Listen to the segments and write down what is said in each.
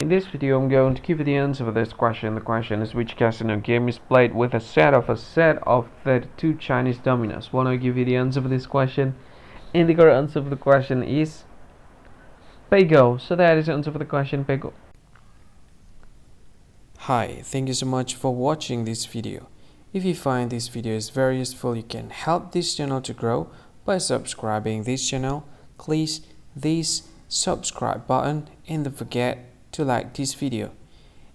In this video, I'm going to give you the answer for this question. The question is, which casino game is played with a set of 32 Chinese dominoes? Want to give you the answer for this question? And the correct answer for the question is Pego. So that is the answer for the question, Pego. Hi, thank you so much for watching this video. If you find this video is very useful, you can help this channel to grow by subscribing this channel. Please this subscribe button and don't forget to like this video.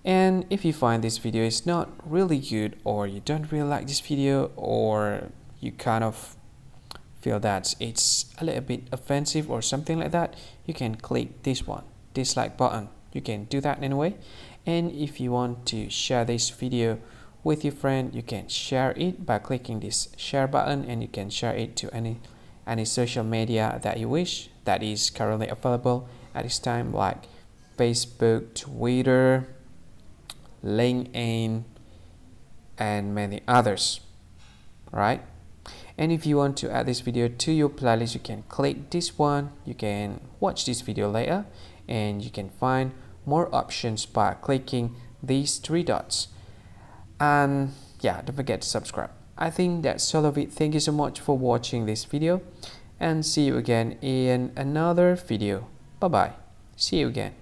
And if you find this video is not really good, or you don't really like this video, or you kind of feel that it's a little bit offensive or something like that, you can click this one, dislike button. You can do that anyway. And if you want to share this video with your friend, you can share it by clicking this share button, and you can share it to any social media that you wish that is currently available at this time, like Facebook, Twitter, LinkedIn, and many others, right? And if you want to add this video to your playlist, you can click this one. You can watch this video later, and you can find more options by clicking these three dots. And yeah, don't forget to subscribe. I think that's all of it. Thank you so much for watching this video, and see you again in another video. Bye bye. See you again.